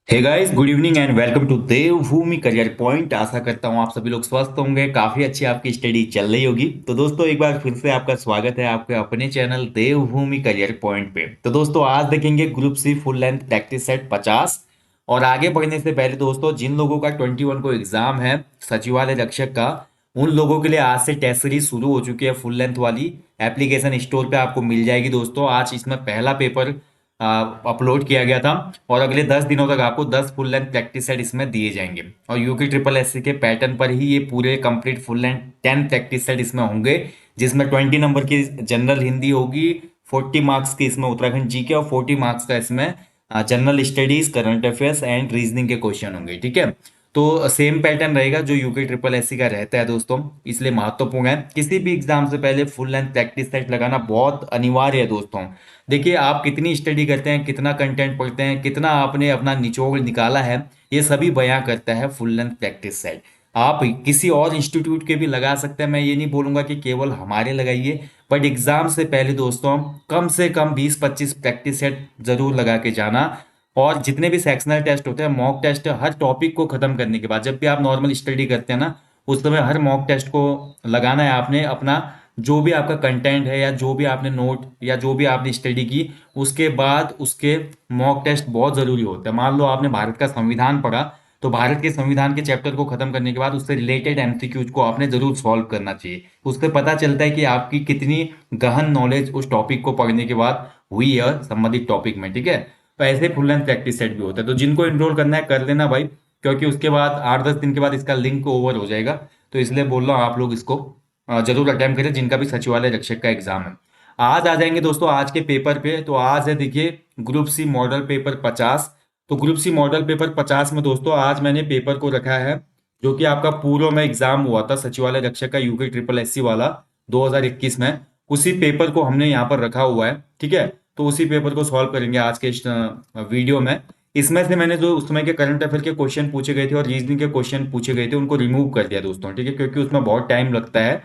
Hey guys, good evening and welcome to Devbhoomi career point. आशा करता हूँ आप सभी लोग स्वस्थ होंगे, काफी अच्छी आपकी स्टडी चल रही होगी। तो दोस्तों, एक बार फिर से आपका स्वागत है आपके अपने चैनल देवभूमि करियर पॉइंट पे। तो दोस्तों, आज देखेंगे group C full length practice set 50। और आगे बढ़ने से पहले दोस्तों, जिन लोगों का 21 को एग्जाम है सचिवालय रक्षक का, उन लोगों के लिए आज से टेस्ट सीरीज शुरू हो चुकी है। फुल लेंथ वाली एप्लीकेशन स्टोर पे आपको मिल जाएगी दोस्तों। आज इसमें पहला पेपर अपलोड किया गया था और अगले 10 दिनों तक आपको 10 फुल लेंथ प्रैक्टिस सेट इसमें दिए जाएंगे। और यूके ट्रिपल एससी के पैटर्न पर ही ये पूरे complete full length 10 practice set इसमें होंगे, जिसमें 20 नंबर की जनरल हिंदी होगी, 40 मार्क्स की इसमें उत्तराखंड जीके और 40 मार्क्स का इसमें general studies, current affairs and reasoning के क्वेश्चन होंगे। ठीक है, तो सेम पैटर्न रहेगा जो यूके ट्रिपल एससी का रहता है दोस्तों, इसलिए महत्वपूर्ण है। किसी भी एग्जाम से पहले फुल लेंथ प्रैक्टिस सेट लगाना बहुत अनिवार्य है दोस्तों। देखिए, आप कितनी स्टडी करते हैं, कितना कंटेंट पढ़ते हैं, कितना आपने अपना निचोड़ निकाला है, ये सभी बयां करता है फुल लेंथ प्रैक्टिस सेट। आप किसी और इंस्टीट्यूट के भी लगा सकते हैं, मैं ये नहीं बोलूंगा कि केवल हमारे लगाइए। बट एग्जाम से पहले दोस्तों कम से कम 20-25 प्रैक्टिस सेट जरूर लगा के जाना। और जितने भी सेक्शनल टेस्ट होते हैं, मॉक टेस्ट, हर टॉपिक को खत्म करने के बाद जब भी आप नॉर्मल स्टडी करते हैं ना, उस समय हर मॉक टेस्ट को लगाना है आपने। अपना जो भी आपका कंटेंट है या जो भी आपने नोट या जो भी आपने स्टडी की, उसके बाद उसके मॉक टेस्ट बहुत जरूरी होते हैं। मान लो आपने भारत का संविधान पढ़ा, तो भारत के संविधान के चैप्टर को खत्म करने के बाद उससे रिलेटेड एमसीक्यूज को आपने जरूर सॉल्व करना चाहिए। उससे पता चलता है कि आपकी कितनी गहन नॉलेज उस टॉपिक को पढ़ने के बाद हुई है संबंधित टॉपिक में। ठीक है, तो ऐसे फुल लेंथ प्रैक्टिस सेट भी होता है। तो जिनको इनरोल करना है कर लेना भाई, क्योंकि उसके बाद 8-10 दिन के बाद इसका लिंक ओवर हो जाएगा। तो इसलिए बोल रहा हूँ आप लोग इसको जरूर अटेम्प्ट करें, जिनका भी सचिवालय रक्षक का एग्जाम है। आज आ जाएंगे दोस्तों आज के पेपर पे। तो आज है देखिए ग्रुप सी मॉडल पेपर 50। तो ग्रुप सी मॉडल पेपर 50 में दोस्तों आज मैंने पेपर को रखा है जो कि आपका पूर्व में एग्जाम हुआ था सचिवालय रक्षक का यूके ट्रिपल एससी वाला 2021 में। उसी पेपर को हमने यहाँ पर रखा हुआ है। ठीक है, तो उसी पेपर को सॉल्व करेंगे आज के इस वीडियो में। इसमें से मैंने जो उस समय के करंट अफेयर के क्वेश्चन पूछे गए थे और रीजनिंग के क्वेश्चन पूछे गए थे उनको रिमूव कर दिया दोस्तों। ठीक है, क्योंकि उसमें बहुत टाइम लगता है।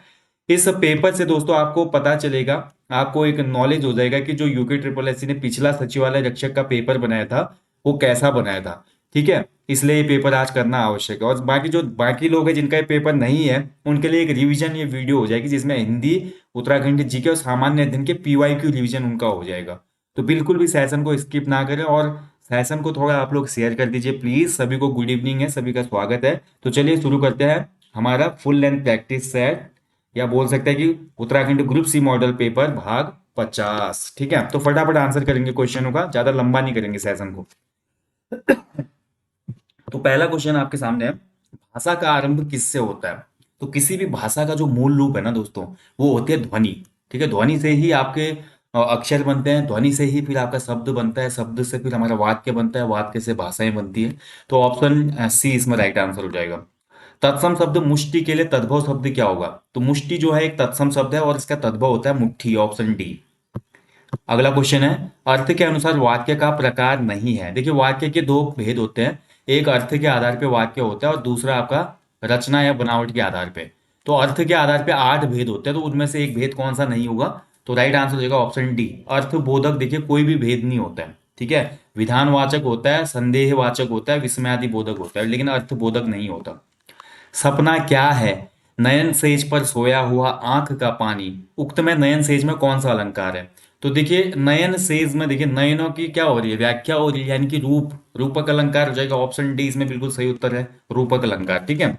इस पेपर से दोस्तों आपको पता चलेगा, आपको एक नॉलेज हो जाएगा कि जो यूके ट्रिपल एससी ने पिछला सचिवालय रक्षक का पेपर बनाया था वो कैसा बनाया था। ठीक है, इसलिए ये पेपर आज करना आवश्यक है। और बाकी लोग हैं जिनका ये पेपर नहीं है, उनके लिए एक रिवीजन ये वीडियो हो जाएगी, जिसमें हिंदी, उत्तराखंड जीके और सामान्य अध्ययन के पीवाईक्यू रिवीजन उनका हो जाएगा। तो बिल्कुल भी सेशन को स्किप ना करें और सेशन को थोड़ा आप लोग शेयर कर दीजिए प्लीज। सभी को गुड इवनिंग है, सभी का स्वागत है। तो चलिए शुरू करते हैं हमारा फुल लेंथ प्रैक्टिस सेट, या बोल सकते हैं कि Uttarakhand group C model paper भाग 50। ठीक है, तो फटाफट आंसर करेंगे क्वेश्चनों का, ज्यादा लंबा नहीं करेंगे सेशन को। तो पहला क्वेश्चन आपके सामने है, भाषा का आरंभ किससे होता है? तो किसी भी भाषा का जो मूल रूप है ना दोस्तों, वो होती है ध्वनि। ठीक है, ध्वनि से ही आपके अक्षर बनते हैं, ध्वनि से ही फिर आपका शब्द बनता है, शब्द से फिर हमारा वाक्य बनता है, वाक्य से भाषाएं बनती है। तो ऑप्शन सी इसमें राइट आंसर हो जाएगा। तत्सम शब्द मुष्टि के लिए तद्भव शब्द क्या होगा? तो मुष्टि जो है एक तत्सम शब्द है और इसका तद्भव होता है मुट्ठी, ऑप्शन डी। अगला क्वेश्चन है, अर्थ के अनुसार वाक्य का प्रकार नहीं है। देखिए, वाक्य के दो भेद होते हैं, एक अर्थ के आधार पे वाक्य होता है और दूसरा आपका रचना या बनावट के आधार पे। तो अर्थ के आधार पे 8 भेद होते हैं, तो उनमें से एक भेद कौन सा नहीं होगा? तो राइट आंसर हो जाएगा ऑप्शन डी, अर्थबोधक। देखिए, कोई भी भेद नहीं होता है। ठीक है, विधानवाचक होता है, संदेहवाचक होता है, विस्मयादि बोधक होता है, लेकिन अर्थबोधक नहीं होता। सपना क्या है? नयन सेज पर सोया हुआ आंख का पानी। उक्त में नयन सेज में कौन सा अलंकार है? तो देखिए, नयन सेज में देखिए नयनों की क्या हो रही है, व्याख्या हो रही है, यानी कि रूप, रूपक अलंकार हो जाएगा। ऑप्शन डी इसमें बिल्कुल सही उत्तर है, रूपक अलंकार। ठीक है,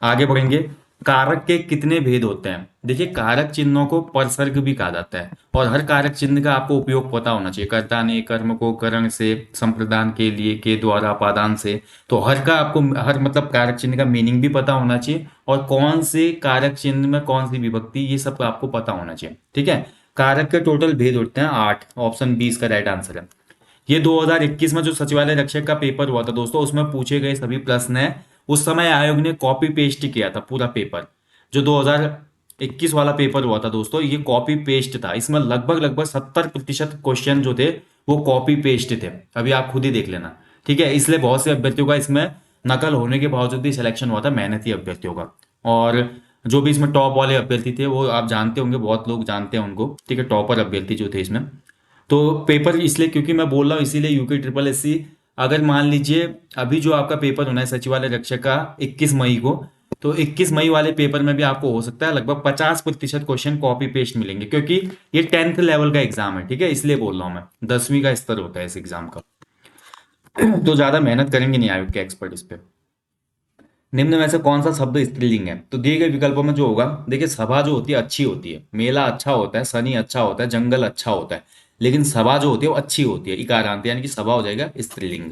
आगे बढ़ेंगे। कारक के कितने भेद होते हैं? देखिए, कारक चिन्हों को परसर्ग भी कहा जाता है और हर कारक चिन्ह का आपको उपयोग पता होना चाहिए। कर्ता ने कर्म को करण से, संप्रदान के लिए, के द्वारा, पादान से। तो हर का आपको हर मतलब कारक चिन्ह का मीनिंग भी पता होना चाहिए और कौन से कारक चिन्ह में कौन सी विभक्ति, ये सब आपको पता होना चाहिए। ठीक है, कारक के टोटल भेद होते हैं 8, ऑप्शन बी इसका राइट आंसर है। ये 2021 में जो सचिवालय रक्षक का पेपर हुआ था दोस्तों, उसमें पूछे गए सभी प्रश्न है। उस समय आयोग ने कॉपी पेस्ट किया था पूरा पेपर। जो 2021 वाला पेपर हुआ था दोस्तों, ये कॉपी पेस्ट था। इसमें लगभग लगभग 70% क्वेश्चन जो थे वो कॉपी पेस्ट थे। अभी आप खुद ही देख लेना। ठीक है, इसलिए बहुत से अभ्यर्थियों का इसमें नकल होने के बावजूद भी सिलेक्शन हुआ था, मेहनती अभ्यर्थियों का। और जो भी इसमें टॉप वाले अभ्यर्थी थे वो आप जानते होंगे, बहुत लोग जानते हैं उनको। ठीक है, टॉपर अभ्यर्थी जो थे इसमें। तो पेपर इसलिए, क्योंकि मैं बोल रहा हूँ इसीलिए यूके ट्रिपल एससी अगर मान लीजिए अभी जो आपका पेपर होना है सचिवालय रक्षक का 21 मई को, तो 21 मई वाले पेपर में भी आपको हो सकता है लगभग 50% क्वेश्चन कॉपी पेस्ट मिलेंगे, क्योंकि ये 10th लेवल का एग्जाम है, ठीक है, इसलिए बोल रहा हूँ मैं, 10वीं का स्तर होता है इस एग्जाम का। तो ज्यादा मेहनत करेंगे नहीं आयोग के एक्सपर्ट इस पे। निम्न में से कौन सा शब्द स्त्रीलिंग है? तो दिए गए विकल्पों में जो होगा, देखिए सभा जो होती है अच्छी होती है, मेला अच्छा होता है, शनि अच्छा होता है, जंगल अच्छा होता है, लेकिन सभा जो होती है वो अच्छी होती है, इकारांत, यानी कि सभा हो जाएगा स्त्रीलिंग।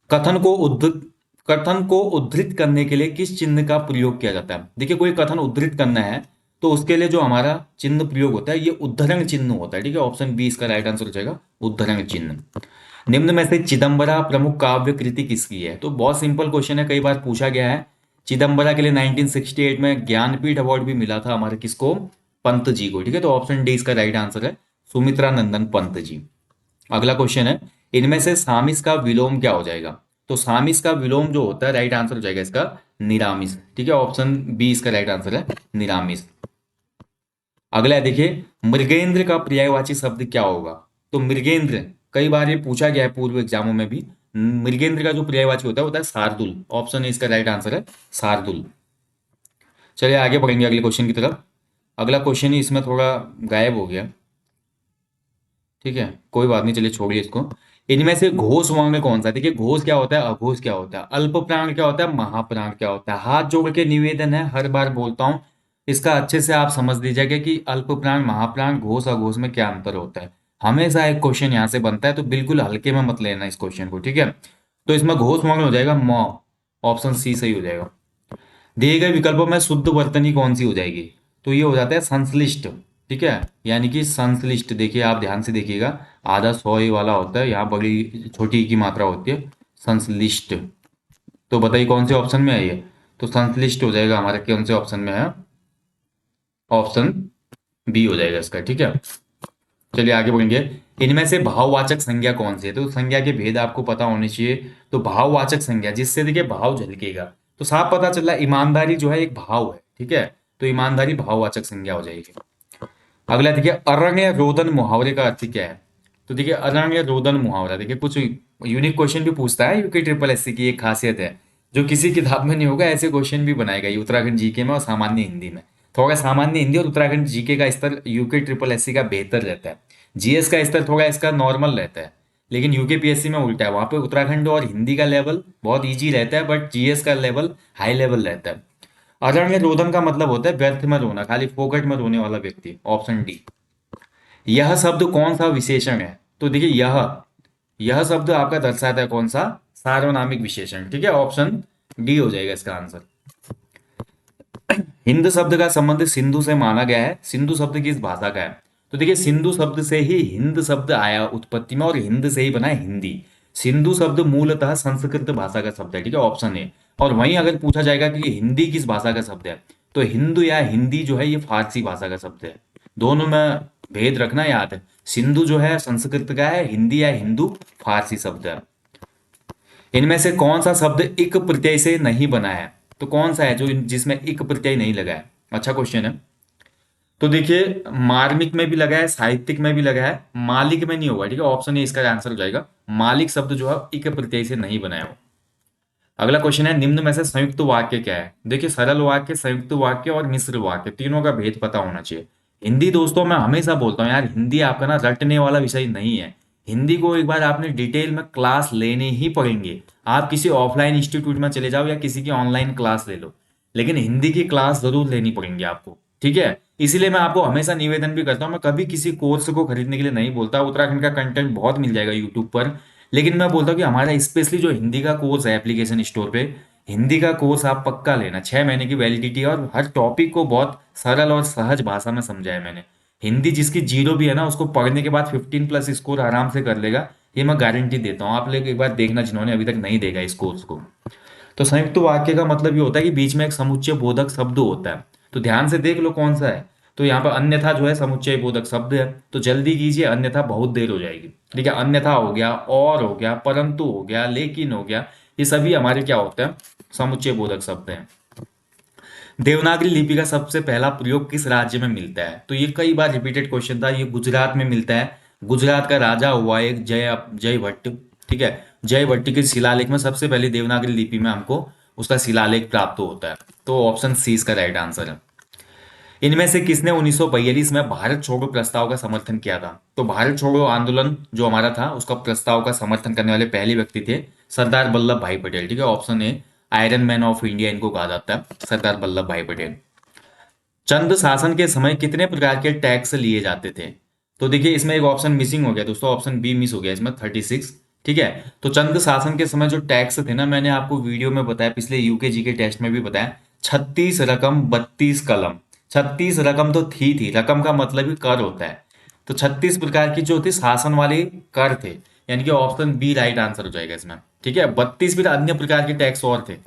कथन को उद्धृत कथन को उद्धृत करने के लिए किस चिन्ह का प्रयोग किया जाता है? देखिए कोई कथन उद्धृत करना है तो उसके लिए जो हमारा चिन्ह प्रयोग होता है ये उद्धरण चिन्ह होता है, ठीक है, ऑप्शन बी इसका राइट आंसर हो जाएगा, उद्धरण चिन्ह। निम्न में से चिदंबरा प्रमुख काव्य कृति किसकी है? तो बहुत सिंपल क्वेश्चन है, कई बार पूछा गया है। चिदंबरा के लिए 1968 में ज्ञानपीठ अवार्ड भी मिला था हमारे किसको? पंत जी को, ठीक है, तो ऑप्शन डी इसका राइट आंसर है, सुमित्रा नंदन पंत जी। अगला क्वेश्चन है, इनमें से सामिस का विलोम क्या हो जाएगा? तो सामिस का विलोम जो होता है राइट आंसर हो जाएगा इसका निरामिस, ठीक है, ऑप्शन बी इसका राइट आंसर है, निरामिस। अगला है देखिए, मृगेंद्र का पर्यायवाची शब्द क्या होगा? तो मृगेंद्र, कई बार ये पूछा गया है पूर्व एग्जामों में भी, मृगेंद्र का जो पर्यायवाची होता है शार्दुल, ऑप्शन ए इसका राइट आंसर है, शार्दुल। चलिए आगे बढ़ेंगे अगले क्वेश्चन की तरफ। अगला क्वेश्चन ही इसमें थोड़ा गायब हो गया, ठीक है, कोई बात नहीं, चलिए छोड़िए इसको। इनमें से घोष वर्ण कौन सा है? देखिए घोष क्या होता है, अघोष क्या होता है, अल्प प्राण क्या होता है, महाप्राण क्या होता है। हाथ जोड़ के निवेदन है, हर बार बोलता हूं, इसका अच्छे से आप समझ लीजिएगा कि अल्प प्राण, महाप्राण, घोष, अघोष में क्या अंतर होता है। हमेशा एक क्वेश्चन यहाँ से बनता है, तो बिल्कुल हल्के में मत लेना इस क्वेश्चन को, ठीक है। तो इसमें घोष वर्ण हो जाएगा म, ऑप्शन सी सही हो जाएगा। दिए गए विकल्पों में शुद्ध वर्तनी कौन सी हो जाएगी? तो ये हो जाता है संश्लिष्ट, ठीक है, यानी कि संश्लिष्ट। देखिए आप ध्यान से देखिएगा, आधा सौ ही वाला होता है, यहाँ बड़ी छोटी की मात्रा होती है, संश्लिष्ट। तो बताइए कौन से ऑप्शन में है ये? तो संश्लिष्ट हो जाएगा हमारे कौन से ऑप्शन में है? ऑप्शन बी हो जाएगा इसका, ठीक है। चलिए आगे बढ़ेंगे। इनमें से भाववाचक संज्ञा कौन सी है? तो संज्ञा के भेद आपको पता होने चाहिए। तो भाववाचक संज्ञा जिससे देखिए भाव झलकेगा, तो साफ पता चला ईमानदारी जो है एक भाव है, ठीक है, तो ईमानदारी भाववाचक संज्ञा हो जाएगी। अगला देखिए, अरण्य रोदन मुहावरे का अर्थ क्या है? तो देखिए अरण्य रोदन मुहावरा, देखिए कुछ यूनिक क्वेश्चन भी पूछता है यूके ट्रिपल एससी की, एक खासियत है जो किसी किताब में नहीं होगा, ऐसे क्वेश्चन भी बनाएगा ये उत्तराखंड जीके में और सामान्य हिंदी में। थोड़ा सामान्य हिंदी और उत्तराखंड जीके का स्तर यूके ट्रिपल एससी का बेहतर रहता है, जीएस का स्तर थोड़ा इसका नॉर्मल रहता है, लेकिन यूके पीएससी में उल्टा है, वहां पे उत्तराखंड और हिंदी का लेवल बहुत ईजी रहता है, बट जीएस का लेवल हाई लेवल रहता है। अरण्य रोदन का मतलब होता है व्यर्थ में रोना, खाली फोकट में रोने वाला व्यक्ति, ऑप्शन डी। यह शब्द कौन सा विशेषण है? तो देखिए यह शब्द आपका दर्शाता है कौन सा? सार्वनामिक विशेषण, ठीक है, ऑप्शन डी हो जाएगा इसका आंसर। हिंद शब्द का संबंध सिंधु से माना गया है, सिंधु शब्द किस भाषा का है? तो देखिए सिंधु शब्द से ही हिंद शब्द आया उत्पत्ति में, और हिंद से ही बना है हिंदी। सिंधु शब्द मूलतः संस्कृत भाषा का शब्द है, ठीक है, ऑप्शन ए। और वहीं अगर पूछा जाएगा कि हिंदी किस भाषा का शब्द है, तो हिंदू या हिंदी जो है ये फारसी भाषा का शब्द है। दोनों में भेद रखना याद है, सिंधु जो है संस्कृत का है, हिंदी या हिंदू फारसी शब्द है। इनमें से कौन सा शब्द इक प्रत्यय से नहीं बना है? तो कौन सा है जो जिसमें इक प्रत्यय नहीं लगा है? अच्छा क्वेश्चन है। तो देखिए मार्मिक में भी लगा है, साहित्यिक में भी लगा है, मालिक में नहीं होगा, ठीक है, ऑप्शन ए इसका आंसर हो जाएगा, मालिक शब्द जो है इक प्रत्यय से नहीं बनाया हो। अगला क्वेश्चन है, निम्न में से संयुक्त वाक्य क्या है? देखिए सरल वाक्य, संयुक्त वाक्य और मिश्र वाक्य, तीनों का भेद पता होना चाहिए। हिंदी दोस्तों मैं हमेशा बोलता हूँ यार, हिंदी आपका ना रटने वाला विषय नहीं है। हिंदी को एक बार आपने डिटेल में क्लास लेने ही पड़ेंगे। आप किसी ऑफलाइन इंस्टीट्यूट में चले जाओ या किसी की ऑनलाइन क्लास ले लो, लेकिन हिंदी की क्लास जरूर लेनी पड़ेंगी आपको, ठीक है। इसीलिए मैं आपको हमेशा निवेदन भी करता हूँ, मैं कभी किसी कोर्स को खरीदने के लिए नहीं बोलता। उत्तराखंड का कंटेंट बहुत मिल जाएगा यूट्यूब पर, लेकिन मैं बोलता हूँ कि हमारा स्पेशली जो हिंदी का कोर्स है एप्लीकेशन स्टोर पे, हिंदी का कोर्स आप पक्का लेना, 6 महीने की वैलिडिटी है, और हर टॉपिक को बहुत सरल और सहज भाषा में समझाया है मैंने। हिंदी जिसकी जीरो भी है ना, उसको पढ़ने के बाद 15+ स्कोर आराम से कर लेगा, ये मैं गारंटी देता हूँ। आप लोग एक बार देखना जिन्होंने अभी तक नहीं देखा इस कोर्स को। तो संयुक्त वाक्य का मतलब ये होता है कि बीच में एक समुच्चय बोधक शब्द होता है, तो ध्यान से देख लो कौन सा है। तो यहाँ पर अन्यथा जो है समुच्चय बोधक शब्द है, तो जल्दी कीजिए अन्यथा बहुत देर हो जाएगी, ठीक है। अन्यथा हो गया, और हो गया, परंतु हो गया, लेकिन हो गया, ये सभी हमारे क्या होते हैं? समुच्चय बोधक शब्द हैं। देवनागरी लिपि का सबसे पहला प्रयोग किस राज्य में मिलता है? तो ये कई बार रिपीटेड क्वेश्चन था, ये गुजरात में मिलता है। गुजरात का राजा हुआ एक जय जय भट्ट, ठीक है, जयवट्टी के शिलालेख में सबसे पहले देवनागरी लिपि में हमको उसका शिलालेख प्राप्त होता है। तो ऑप्शन सी इसका राइट आंसर है। इनमें से किसने 1942 में भारत छोड़ो प्रस्ताव का समर्थन किया था? तो भारत छोड़ो आंदोलन जो हमारा था उसका प्रस्ताव का समर्थन करने वाले पहले व्यक्ति थे सरदार वल्लभ भाई पटेल। ठीक है, option A, iron man of India इनको कहा जाता है, सरदार वल्लभ भाई पटेल। चंद शासन के समय कितने प्रकार के टैक्स लिए जाते थे? तो देखिए इसमें एक ऑप्शन मिसिंग हो गया दोस्तों, ऑप्शन बी मिस हो गया इसमें, 36। ठीक है, तो चंद शासन के समय जो टैक्स थे ना, मैंने आपको वीडियो में बताया, पिछले यूकेजी के टेस्ट में भी बताया, 36 रकम 32 कलम। 36 रकम तो थी रकम का मतलब ही कर होता है। तो 36 प्रकार की जो थी शासन वाले कर थे, यानी कि ऑप्शन बी राइट आंसर हो जाएगा इसमें। ठीक है, 32 फिर अन्य प्रकार के टैक्स और थे।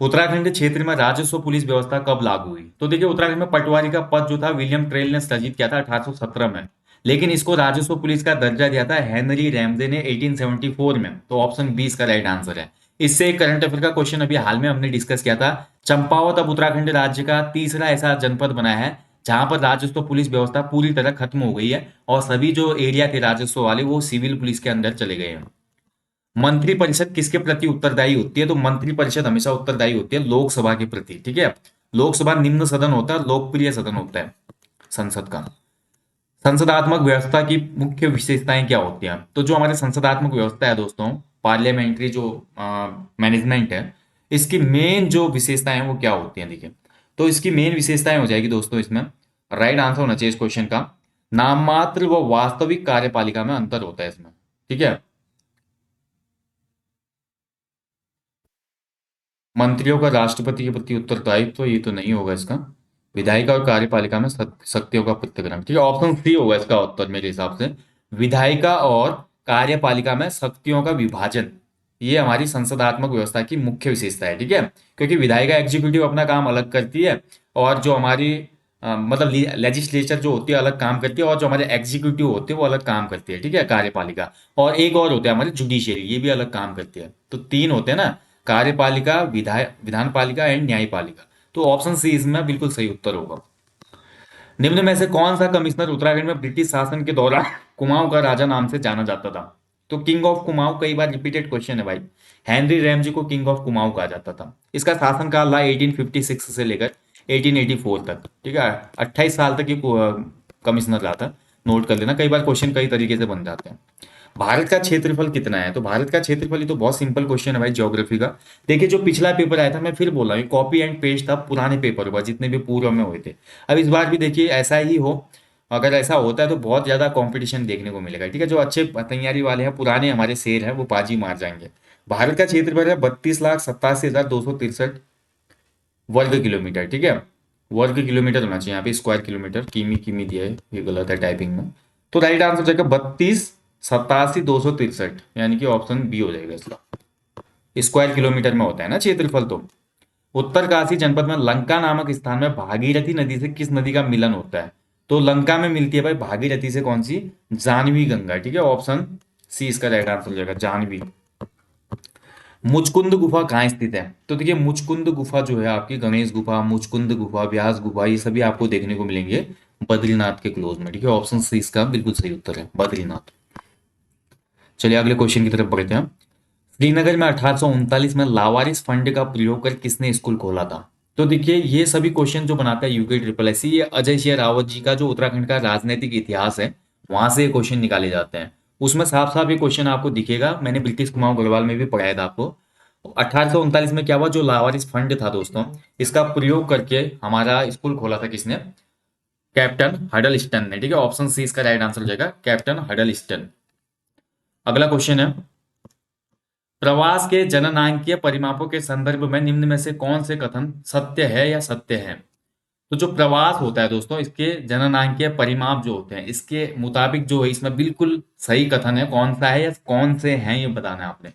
उत्तराखंड क्षेत्र में राजस्व पुलिस व्यवस्था कब लागू हुई? तो देखिए उत्तराखंड में पटवारी का पद जो था विलियम ट्रेल ने सृजित किया था 1817 में, लेकिन इसको राजस्व पुलिस का दर्जा दिया था हेनरी रैमजे ने 1874 में। तो ऑप्शन बी इसका राइट आंसर है। इससे एक करंट अफेयर का क्वेश्चन अभी हाल में हमने डिस्कस किया था। चंपावत अब उत्तराखंड राज्य का तीसरा ऐसा जनपद बना है जहां पर राजस्व पुलिस व्यवस्था पूरी तरह खत्म हो गई है और सभी जो एरिया थे राजस्व वाले वो सिविल पुलिस के अंदर चले गए हैं। मंत्रिपरिषद किसके प्रति उत्तरदायी होती है? तो मंत्रिपरिषद हमेशा उत्तरदायी होती है लोकसभा के प्रति। ठीक है, लोकसभा निम्न सदन होता है, लोकप्रिय सदन होता है संसद का। संसदात्मक व्यवस्था की मुख्य विशेषताएं क्या होती हैं? तो जो हमारे संसदात्मक व्यवस्था है दोस्तों, पार्लियामेंट्री जो मैनेजमेंट है, इसकी मेन जो विशेषताएं हैं वो क्या होती हैं? देखिए, तो इसकी मेन विशेषताएं हो जाएगी दोस्तों, इसमें राइट आंसर होना चाहिए इस क्वेश्चन का, नाममात्र व वास्तविक कार्यपालिका में अंतर होता है इसमें। ठीक है, मंत्रियों का राष्ट्रपति के प्रति उत्तरदायित्व, तो ये तो नहीं होगा इसका। विधायिका और कार्यपालिका में शक्तियों का पृथक्करण। ठीक है, ऑप्शन सी होगा इसका उत्तर मेरे हिसाब से। विधायिका और कार्यपालिका में शक्तियों का विभाजन, ये हमारी संसदात्मक व्यवस्था की मुख्य विशेषता है। ठीक है, क्योंकि विधायिका एग्जीक्यूटिव अपना काम अलग करती है और जो हमारी मतलब लेजिस्लेचर जो होती है अलग काम करती है, और जो हमारे एग्जीक्यूटिव होते हैं वो अलग काम करती है। ठीक है, कार्यपालिका, और एक और होते हैं हमारे जुडिशियरी, ये भी अलग काम करती है। तो तीन होते हैं ना, कार्यपालिका, विधान पालिका एंड न्यायपालिका। तो ऑप्शन सी इसमें बिल्कुल सही उत्तर होगा। निम्न में से कौन सा कमिश्नर उत्तराखंड में ब्रिटिश शासन के दौरान कुमाऊं का राजा नाम से जाना जाता था? तो किंग ऑफ कुमाऊं कई बार रिपीटेड क्वेश्चन है भाई। हेनरी रैमजी को किंग ऑफ कुमाऊं कहा जाता था। इसका शासनकाल रहा 1856 से लेकर 1884 तक। ठीक है, 28 साल तक ये कमिश्नर रहा था। नोट कर लेना, कई बार क्वेश्चन कई तरीके से बन जाते हैं। भारत का क्षेत्रफल कितना है? तो भारत का क्षेत्रफल, ये तो बहुत सिंपल क्वेश्चन है भाई ज्योग्राफी का। देखिए जो पिछला पेपर आया था, मैं फिर बोल रहा हूँ, कॉपी एंड पेस्ट था पुराने पेपर का जितने भी पूर्व में हुए थे। अब इस बार भी देखिए ऐसा ही हो, अगर ऐसा होता है तो बहुत ज्यादा कंपटीशन देखने को मिलेगा। ठीक है, जो अच्छे तैयारी वाले हैं, पुराने हमारे शेर हैं, वो बाजी मार जाएंगे। भारत का क्षेत्रफल है 32,87,263 वर्ग किलोमीटर। ठीक है, वर्ग किलोमीटर होना चाहिए यहाँ पे, स्क्वायर किलोमीटर, किमी किमी दिया है, ये गलत है टाइपिंग में। तो राइट आंसर हो जाएगा 32,87,263, यानी कि ऑप्शन बी हो जाएगा इसका। स्क्वायर किलोमीटर में होता है ना क्षेत्रफल। तो उत्तरकाशी जनपद में लंका नामक स्थान में भागीरथी नदी से किस नदी का मिलन होता है? तो लंका में मिलती है भाई भागीरथी से कौन सी? जानवी गंगा। ठीक है, ऑप्शन सी इसका राइट आंसर हो जाएगा, जानवी। मुचकुंद गुफा कहाँ स्थित है? तो देखिए मुचकुंद गुफा जो है आपकी, गणेश गुफा, मुचकुंद गुफा, व्यास गुफा, ये सभी आपको देखने को मिलेंगे बद्रीनाथ के क्लोज में। ठीक है, ऑप्शन सी इसका बिल्कुल सही उत्तर है, बद्रीनाथ। चलिए अगले क्वेश्चन की तरफ बढ़ते हैं। श्रीनगर में 1839 में लावारिस फंड का प्रयोग कर किसने स्कूल खोला था? तो देखिए ये सभी क्वेश्चन जो बनाता है यूके ट्रिपल एस, ये अजय सिंह रावत जी का जो उत्तराखंड का राजनीतिक इतिहास है वहां से ये क्वेश्चन निकाले जाते हैं। उसमें साफ साफ ये क्वेश्चन आपको दिखेगा, मैंने ब्रिटिश कुमाऊं गढ़वाल में भी पढ़ाया था आपको। 1839 में क्या हुआ, जो लावारिस फंड था दोस्तों, इसका प्रयोग करके हमारा स्कूल खोला था किसने? कैप्टन हडलस्टन ने। ठीक है, ऑप्शन सी इसका राइट आंसर हो जाएगा, कैप्टन हडलस्टन। अगला क्वेश्चन है, प्रवास के जननांकीय परिमापों के संदर्भ में निम्न में से कौन से कथन सत्य है या सत्य है? तो जो प्रवास होता है दोस्तों, इसके जननांकीय परिमाप जो होते हैं, इसके मुताबिक जो है इसमें बिल्कुल सही कथन है, कौन सा है या कौन से हैं ये बताना है आपने।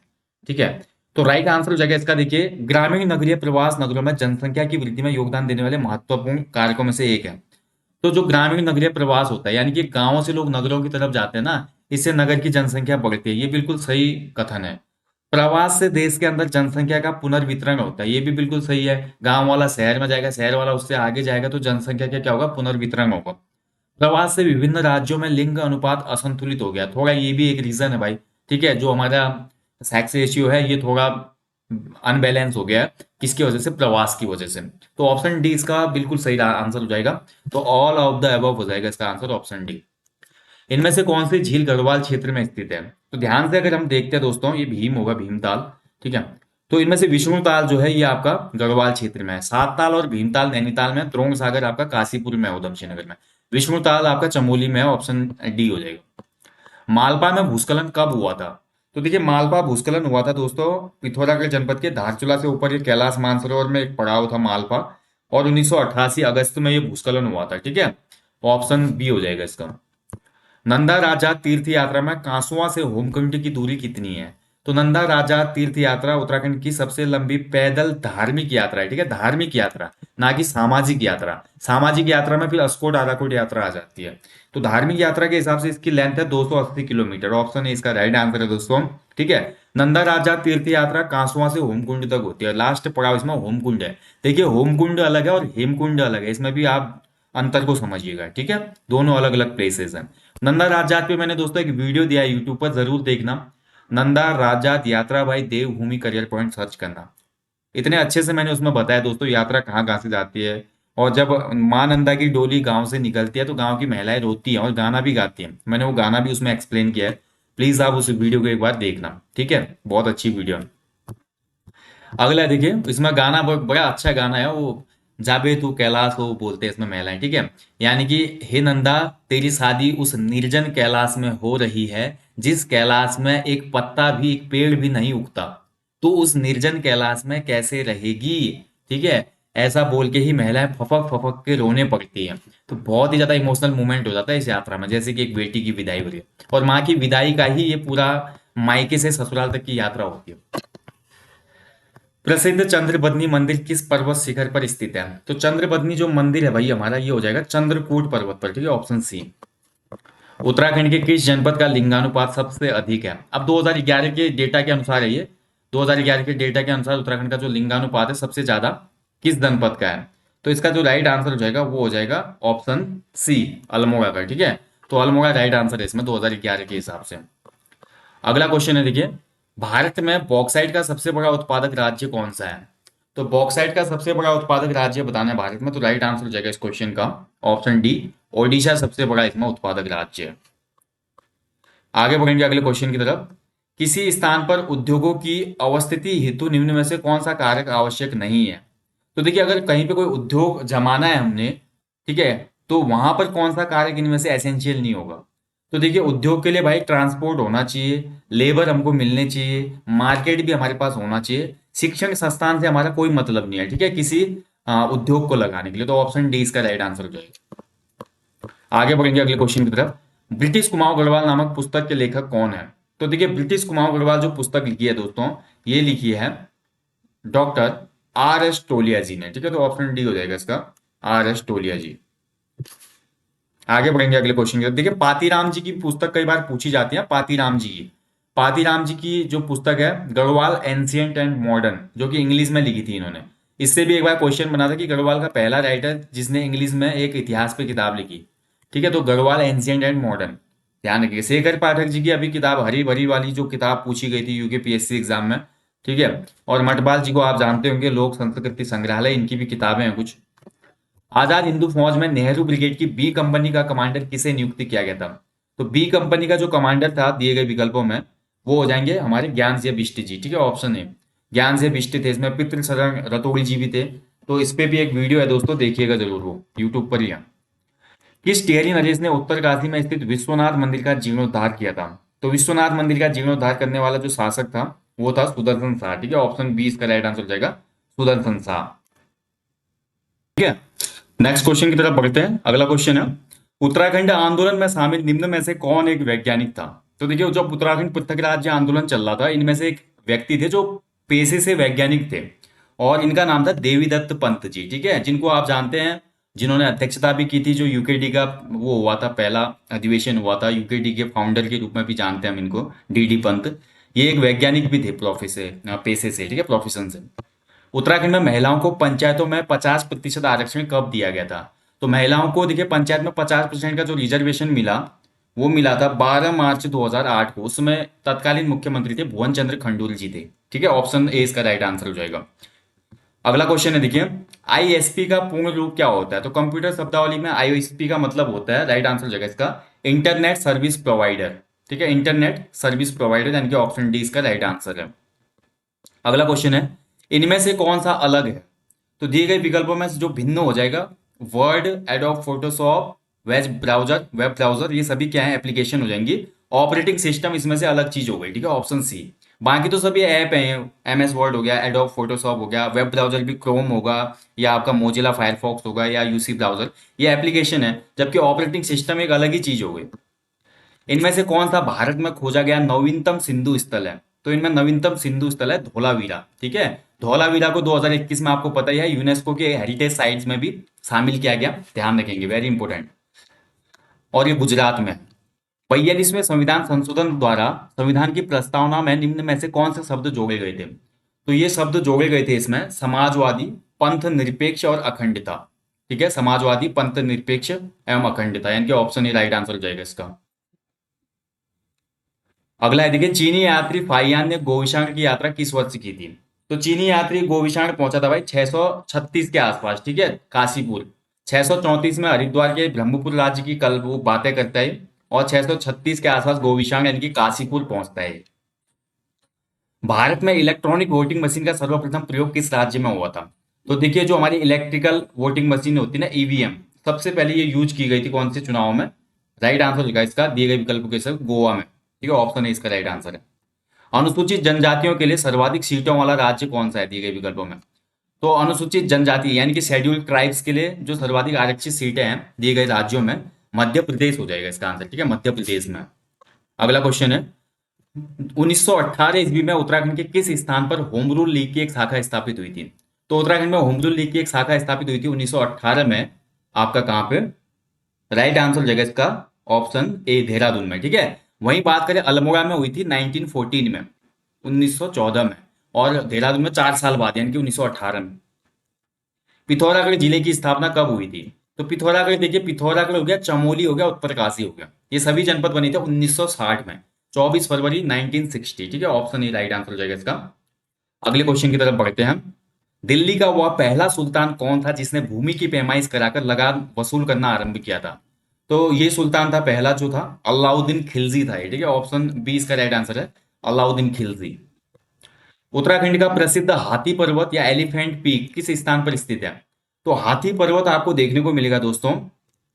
ठीक है, तो राइट आंसर हो जाएगा इसका, देखिए ग्रामीण नगरीय प्रवास नगरों में जनसंख्या की वृद्धि में योगदान देने वाले महत्वपूर्ण कारकों में से एक है। तो जो ग्रामीण नगरीय प्रवास होता है, यानी कि गांवों से लोग नगरों की तरफ जाते हैं ना, इससे नगर की जनसंख्या बढ़ती है, ये बिल्कुल सही कथन है। प्रवास से देश के अंदर जनसंख्या का पुनर्वितरण होता है, ये भी बिल्कुल सही है। गांव वाला शहर में जाएगा, शहर वाला उससे आगे जाएगा, तो जनसंख्या का क्या होगा? पुनर्वितरण होगा। प्रवास से विभिन्न राज्यों में लिंग अनुपात असंतुलित हो गया, थोड़ा ये भी एक रीजन है भाई। ठीक है, जो हमारा सेक्स रेशियो है ये थोड़ा अनबैलेंस हो गया है, किसकी वजह से, प्रवास की वजह से। तो ऑप्शन डी इसका बिल्कुल सही आंसर हो जाएगा। तो ऑल ऑफ द अबव हो जाएगा इसका आंसर, ऑप्शन डी। इनमें से कौन सी झील गढ़वाल क्षेत्र में स्थित है? तो ध्यान से अगर हम देखते हैं दोस्तों, ये भीम होगा, भीमताल। ठीक है, तो इनमें से विष्णुताल जो है ये आपका गढ़वाल क्षेत्र में है, सातताल और भीमताल नैनीताल में, द्रोण सागर आपका काशीपुर में है, उधमसिंह नगर में। विष्णुताल आपका चमोली में है, ऑप्शन डी हो जाएगा। मालपा में भूस्खलन कब हुआ था? तो देखिए, मालपा भूस्खलन हुआ था दोस्तों पिथौरागढ़ जनपद के धारचूला से ऊपर ये कैलाश मानसरोवर में एक पड़ाव था मालपा, और 1988 अगस्त में ये भूस्खलन हुआ था। ठीक है, ऑप्शन बी हो जाएगा इसका। नंदा राजा तीर्थ यात्रा में कांसुआ से होमकुंड की दूरी कितनी है? तो नंदा राजा तीर्थ यात्रा उत्तराखंड की सबसे लंबी पैदल धार्मिक यात्रा है। ठीक है, धार्मिक यात्रा, ना कि सामाजिक यात्रा। सामाजिक यात्रा में फिर अस्कोट आराकोट यात्रा आ जाती है। तो धार्मिक यात्रा के हिसाब से इसकी लेंथ है 280 किलोमीटर। ऑप्शन ए इसका राइट आंसर है दोस्तों। ठीक है, नंदा राजा तीर्थ यात्रा कांसुआ से होमकुंड तक होती है, लास्ट पड़ाव इसमें होमकुंड है। देखिए, होमकुंड अलग है और हेमकुंड अलग है, इसमें भी आप अंतर को समझिएगा। ठीक है, दोनों अलग अलग प्लेसेस हैं। नंदा राजात पे मैंने दोस्तों एक वीडियो दिया है यूट्यूब पर, जरूर देखना। नंदा राजात यात्रा भाई देवभूमि करियर पॉइंट सर्च करना। इतने अच्छे से मैंने उसमें बताया दोस्तों यात्रा कहाँ कहाँ से जाती है, और जब मां नंदा की डोली गांव से निकलती है तो गांव की महिलाएं रोती हैं और गाना भी गाती हैं। मैंने वो गाना भी उसमें एक्सप्लेन किया है। प्लीज आप उस वीडियो को एक बार देखना। ठीक है, बहुत अच्छी वीडियो है। अगला देखिए, इसमें गाना बड़ा अच्छा गाना है वो, जाबे तू कैलाश हो बोलते हैं इसमें महिलाएं। ठीक है, यानी कि हे नंदा, तेरी शादी उस निर्जन कैलाश में हो रही है जिस कैलाश में एक पत्ता भी, एक पेड़ भी नहीं उगता। तो उस निर्जन कैलाश में कैसे रहेगी? ठीक है, ऐसा बोल के ही महिलाएं फपक फपक के रोने पड़ती हैं। तो बहुत ही ज्यादा इमोशनल मोमेंट हो जाता है इस यात्रा में, जैसे कि एक बेटी की विदाई हो रही है, और माँ की विदाई का ही ये पूरा मायके से ससुराल तक की यात्रा होती है। प्रसिद्ध चंद्रबदनी मंदिर किस पर्वत शिखर पर स्थित है? तो चंद्रबदनी जो मंदिर है भाई हमारा, ये हो जाएगा चंद्रकूट पर्वत पर। ठीक है, ऑप्शन सी। उत्तराखंड के किस जनपद का लिंगानुपात सबसे अधिक है? अब 2011 के डेटा के अनुसार है ये। 2011 के डेटा के अनुसार उत्तराखंड का जो लिंगानुपात है सबसे ज्यादा किस जनपद का है? तो इसका जो राइट आंसर हो जाएगा वो हो जाएगा ऑप्शन सी, अल्मोड़ा का। ठीक है, तो अल्मोड़ा राइट आंसर है इसमें 2011 के हिसाब से। अगला क्वेश्चन है देखिए, भारत में बॉक्साइट का सबसे बड़ा उत्पादक राज्य कौन सा है? तो बॉक्साइट का सबसे बड़ा उत्पादक राज्य बताना है भारत में, तो राइट आंसर हो जाएगा इस क्वेश्चन का ऑप्शन डी, ओडिशा सबसे बड़ा इसमें उत्पादक राज्य है। आगे बढ़ेंगे अगले क्वेश्चन की तरफ। किसी स्थान पर उद्योगों की अवस्थिति हेतु निम्न में से कौन सा कारक आवश्यक नहीं है? तो देखिए, अगर कहीं पे कोई उद्योग जमाना है हमने, ठीक है, तो वहां पर कौन सा कारक इनमें से एसेंशियल नहीं होगा? तो देखिए, उद्योग के लिए भाई ट्रांसपोर्ट होना चाहिए, लेबर हमको मिलने चाहिए, मार्केट भी हमारे पास होना चाहिए, शिक्षण संस्थान से हमारा कोई मतलब नहीं है। ठीक है, किसी उद्योग को लगाने के लिए, तो ऑप्शन डी इसका राइट आंसर हो जाएगा। आगे बढ़ेंगे अगले क्वेश्चन की तरफ। ब्रिटिश कुमाऊं गढ़वाल नामक पुस्तक के लेखक कौन है? तो देखिए, ब्रिटिश कुमाऊं गढ़वाल जो पुस्तक लिखी है दोस्तों, ये लिखी है डॉक्टर आर एस टोलिया जी ने। ठीक है, तो ऑप्शन डी हो जाएगा इसका, आर एस टोलिया जी। आगे बढ़ेंगे अगले क्वेश्चन की तरफ। देखिए, पातीराम जी की पुस्तक कई बार पूछी जाती है, पातीराम जी की। पातीराम जी की जो पुस्तक है गढ़वाल एंशियंट एंड मॉडर्न, जो कि इंग्लिश में लिखी थी इन्होंने। इससे भी एक बार क्वेश्चन बना था कि गढ़वाल का पहला राइटर जिसने इंग्लिश में एक इतिहास पे किताब लिखी। ठीक है, तो गढ़वाल एंशियंट एंड मॉडर्न। ध्यान रखिए, शेखर पाठक जी की अभी किताब हरी भरी वाली जो किताब पूछी गई थी यूकेपीएससी एग्जाम में। ठीक है, और मटवाल जी को आप जानते होंगे, लोक संस्कृति संग्रहालय, इनकी भी किताबें हैं कुछ। आजाद हिंदू फौज में नेहरू ब्रिगेड की बी कंपनी का कमांडर किसे नियुक्त किया गया था? तो बी कंपनी का जो कमांडर था दिए गए विकल्पों में, वो हो जाएंगे हमारे ज्ञान सिंह बिष्ट जी। ठीक है, ऑप्शन ए ज्ञान सिंह बिष्ट थे, इसमें पितृ शरण रतोड़ी जी भी थे। तो इस पे भी एक वीडियो है दोस्तों, देखिएगा जरूर, वो यूट्यूब पर ही है। किस टिहरी नरेश ने उत्तरकाशी में स्थित विश्वनाथ मंदिर का जीर्णोद्धार किया था? तो विश्वनाथ मंदिर का जीर्णोद्धार करने वाला जो शासक था वो था सुदर्शन शाह। ठीक है, ऑप्शन बी इसका राइट आंसर हो जाएगा, सुदर्शन शाह। ठीक है, नेक्स्ट क्वेश्चन की तरफ बढ़ते हैं। अगला क्वेश्चन है, उत्तराखंड आंदोलन में शामिल निम्न में से कौन एक वैज्ञानिक था? तो देखिए, जब उत्तराखंड पृथक राज्य आंदोलन चल रहा था, इनमें से एक व्यक्ति थे जो पेशे से वैज्ञानिक थे, और इनका नाम था देवीदत्त पंत जी। ठीक है, जिनको आप जानते हैं, जिन्होंने अध्यक्षता भी की थी जो यूकेडी का वो हुआ था, पहला अधिवेशन हुआ था, यूकेडी के फाउंडर के रूप में भी जानते हैं हम इनको, डीडी पंत। ये एक वैज्ञानिक भी थे प्रोफेसर, पेशे से। ठीक है, प्रोफेशन से। उत्तराखंड में महिलाओं को पंचायतों में 50% आरक्षण कब दिया गया था? तो महिलाओं को देखिए पंचायत में 50% का जो रिजर्वेशन मिला, वो मिला था 12 मार्च 2008 को। उसमें तत्कालीन मुख्यमंत्री थे भुवन चंद्र खंडूरी जी थे। ठीक है, ऑप्शन ए इसका राइट आंसर हो जाएगा। अगला क्वेश्चन है, देखिए आईएसपी का पूर्ण रूप क्या होता है? तो कंप्यूटर शब्दावली में आईएसपी का मतलब होता है, राइट आंसर हो जाएगा इसका इंटरनेट सर्विस प्रोवाइडर। ठीक है, इंटरनेट सर्विस प्रोवाइडर, यानी कि ऑप्शन डी इसका राइट आंसर है। अगला क्वेश्चन है, इनमें से कौन सा अलग है? तो दिए गए विकल्पों में से जो भिन्न हो जाएगा, word, adobe Photoshop, web browser, ये सभी क्या है? एप्लीकेशन हो जाएंगी। ऑपरेटिंग सिस्टम इसमें से अलग चीज हो गई। ठीक है, ऑप्शन सी। बाकी तो सभी ऐप हैं, एमएस वर्ड हो गया, एडोब फोटोशॉप हो गया, वेब ब्राउजर भी क्रोम होगा, या आपका मोजिला फायरफॉक्स होगा, या यूसी ब्राउजर, ये एप्लीकेशन है। जबकि ऑपरेटिंग सिस्टम एक अलग ही चीज हो गई। इनमें से कौन सा भारत में खोजा गया नवीनतम सिंधु स्थल है? तो इनमें नवीनतम सिंधु स्थल है धौलावीरा। ठीक है, धौलावीरा को 2021 में आपको पता ही है यूनेस्को के हेरिटेज साइट्स में भी शामिल किया गया, ध्यान रखेंगे, वेरी इंपॉर्टेंट। और ये गुजरात में है। 42वें संविधान संशोधन द्वारा संविधान की प्रस्तावना में निम्न में से कौन से शब्द जोड़े गए थे? तो ये शब्द जोड़े गए थे इसमें समाजवादी, पंथ निरपेक्ष और अखंडता। ठीक है, समाजवादी, पंथ निरपेक्ष एवं अखंडता, यानी कि ऑप्शन ए राइट आंसर हो जाएगा इसका। अगला है, देखिए चीनी यात्री फाइयान ने गोविशाण की यात्रा किस वर्ष की थी? तो चीनी यात्री गोविशाण पहुंचा था भाई 636 के आसपास। ठीक है, काशीपुर। 634 में हरिद्वार के ब्रह्मपुर राज्य की कल वो बातें करता है, और 636 के आसपास गोविशाण यानी कि काशीपुर पहुंचता है। भारत में इलेक्ट्रॉनिक वोटिंग मशीन का सर्वप्रथम प्रयोग किस राज्य में हुआ था? तो देखिए जो हमारी इलेक्ट्रिकल वोटिंग मशीन होती है ना, ईवीएम, सबसे पहले ये यूज की गई थी कौन से चुनाव में? राइट आंसर होगा इसका दिए गए विकल्प के साथ गोवा में। ठीक है, ऑप्शन है इसका राइट आंसर है। अनुसूचित जनजातियों के लिए सर्वाधिक सीटों वाला राज्य कौन सा है दिए गए विकल्पों में? तो अनुसूचित जनजाति यानी कि शेड्यूल्ड ट्राइब्स के लिए जो सर्वाधिक आरक्षित सीटें हैं दिए गए राज्यों में, मध्य प्रदेश हो जाएगा इसका आंसर। ठीक है, मध्य प्रदेश में। अगला क्वेश्चन है, 1918 ईस्वी में उत्तराखंड के किस स्थान पर होम रूल लीग की एक शाखा स्थापित हुई थी? तो उत्तराखंड में होम रूल लीग की एक शाखा स्थापित हुई थी 1918 में। आपका कहां पे? राइट आंसर हो जाएगा इसका ऑप्शन ए देहरादून में। ठीक है, वहीं बात करें अल्मोड़ा में हुई थी 1914 में, 1914 में। और देहरादून में 4 साल बाद यानी कि 1918 में। पिथौरागढ़ जिले की स्थापना कब हुई थी? तो पिथौरागढ़, देखिए पिथौरागढ़ हो गया, चमोली हो गया, उत्तरकाशी हो गया, ये सभी जनपद बने थे 1960 में, 24 फरवरी 1960। ठीक है, ऑप्शन ए राइट आंसर हो जाएगा इसका। अगले क्वेश्चन की तरफ बढ़ते हैं। दिल्ली का वह पहला सुल्तान कौन था जिसने भूमि की पैमाइश कराकर लगान वसूल करना आरंभ किया था? तो ये सुल्तान था पहला जो था अलाउद्दीन खिलजी था ये। ठीक है, ऑप्शन बी इसका राइट आंसर है, अलाउद्दीन खिलजी। उत्तराखंड का प्रसिद्ध हाथी पर्वत या एलिफेंट पीक किस स्थान पर स्थित है? तो हाथी पर्वत आपको देखने को मिलेगा दोस्तों,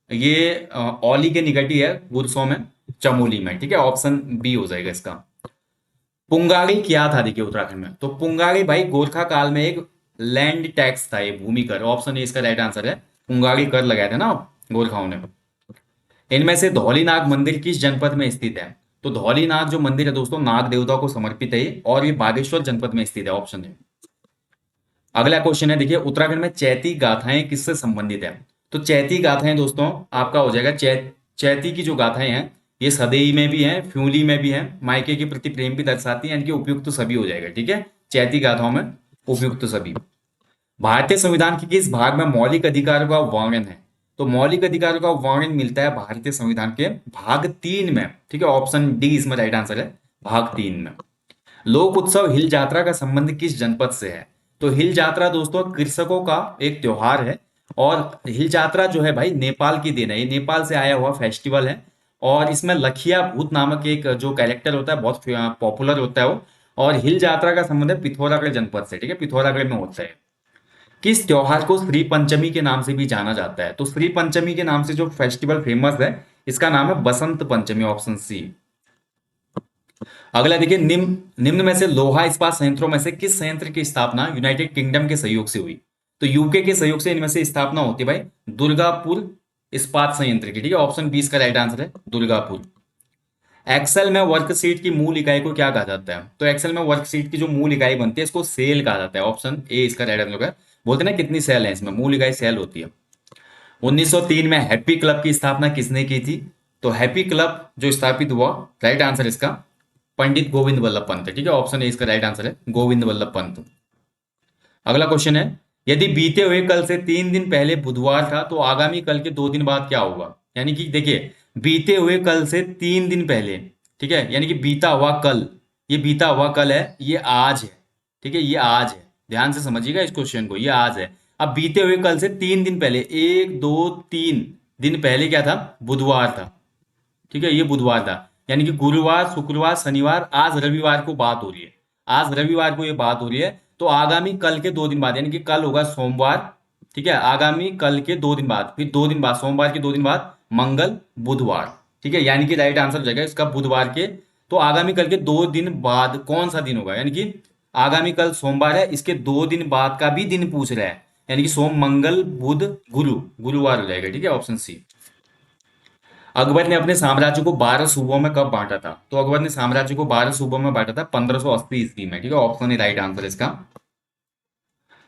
ये औली के निकट ही है, गुरसों में, चमोली में। ठीक है, ऑप्शन बी हो जाएगा इसका। पुंगाड़ी क्या था देखिए उत्तराखंड में? तो पुंगाड़ी भाई गोरखा काल में एक लैंड टैक्स था, ये भूमि कर, ऑप्शन ए इसका राइट आंसर है। पुंगाड़ी कर लगाए थे ना गोरखाओं ने। इनमें से धौलीनाग मंदिर किस जनपद में स्थित है? तो धौलीनाग जो मंदिर है दोस्तों नाग देवता को समर्पित है, और ये बागेश्वर जनपद में स्थित है, ऑप्शन है। अगला क्वेश्चन है, देखिए उत्तराखंड में चैती गाथाएं किससे संबंधित है? तो चैती गाथाएं दोस्तों आपका हो जाएगा चैती की जो गाथाएं हैं, ये सदेई में भी हैं, फ्यूली में भी हैं, मायके के प्रति प्रेम भी दर्शाती हैं, यानी कि उपयुक्त सभी हो जाएगा। ठीक है, चैती गाथाओं में उपयुक्त सभी। भारतीय संविधान के किस भाग में मौलिक अधिकारों का वर्णन है? तो मौलिक अधिकारों का वर्णन मिलता है भारतीय संविधान के भाग 3 में। ठीक है, ऑप्शन डी इसमें राइट आंसर है, भाग 3 में। लोक उत्सव हिल यात्रा का संबंध किस जनपद से है? तो हिल यात्रा दोस्तों कृषकों का एक त्योहार है, और हिल यात्रा जो है भाई नेपाल की देन है, ये नेपाल से आया हुआ फेस्टिवल है। और इसमें लखिया भूत नामक एक जो कैरेक्टर होता है बहुत पॉपुलर होता है वो। और हिल यात्रा का संबंध है पिथौरागढ़ जनपद से। ठीक है, पिथौरागढ़ में होता है। किस त्योहार को श्री पंचमी के नाम से भी जाना जाता है? तो श्री पंचमी के नाम से जो फेस्टिवल फेमस है इसका नाम है बसंत पंचमी, ऑप्शन सी। अगला देखिए, निम्न निम्न में से लोहा इस्पात संयंत्रों में से किस संयंत्र की स्थापना यूनाइटेड किंगडम के सहयोग से हुई? तो यूके के सहयोग से इनमें से स्थापना होती है भाई दुर्गापुर इस्पात संयंत्र की। ठीक है, ऑप्शन बी इसका राइट आंसर है, दुर्गापुर। एक्सेल में वर्कशीट की मूल इकाई को क्या कहा जाता है? तो एक्सेल में वर्कशीट की जो मूल इकाई बनती है इसको सेल कहा जाता है, ऑप्शन ए इसका राइट आंसर होगा। बोलते हैं ना कितनी सेल है इसमें, मूल इकाई सेल होती है। 1903 में हैप्पी क्लब की स्थापना किसने की थी? तो हैप्पी क्लब जो स्थापित हुआ, राइट आंसर इसका पंडित गोविंद वल्लभ पंत। ठीक है, ऑप्शन ए इसका राइट आंसर है, गोविंद वल्लभ पंत। अगला क्वेश्चन है, यदि बीते हुए कल से 3 दिन पहले बुधवार था तो आगामी कल के 2 दिन बाद क्या होगा? यानी कि देखिए बीते हुए कल से 3 दिन पहले, ठीक है, यानी कि बीता हुआ कल, ये बीता हुआ कल है, ये आज है, ठीक है, ये आज है, ध्यान से समझिएगा इस क्वेश्चन को, ये आज है। अब बीते हुए कल से 3 दिन पहले, 1 2 3 दिन पहले क्या था, बुधवार था, ठीक है, ये बुधवार था, यानी कि गुरुवार शुक्रवार शनिवार, आज रविवार को बात हो रही है, आज रविवार को ये बात हो रही है। तो आगामी कल के 2 दिन बाद, यानी कि कल होगा सोमवार, ठीक है, आगामी कल के 2 दिन बाद, फिर 2 दिन बाद सोमवार के 2 दिन बाद मंगल बुधवार, ठीक है, यानी कि राइट आंसर हो जाएगा इसका बुधवार के। तो आगामी कल के 2 दिन बाद कौन सा दिन होगा, यानी कि आगामी कल सोमवार है, इसके 2 दिन बाद का भी दिन पूछ रहा है, यानी कि सोम मंगल बुध गुरु, गुरुवार हो जाएगा, ठीक है, ऑप्शन सी। अकबर ने अपने साम्राज्य को 12 सूबों में कब बांटा था, तो अकबर ने साम्राज्य को 12 सूबों में बांटा था 1580 ईस्वी में, ठीक है, ऑप्शन ए राइट आंसर इसका।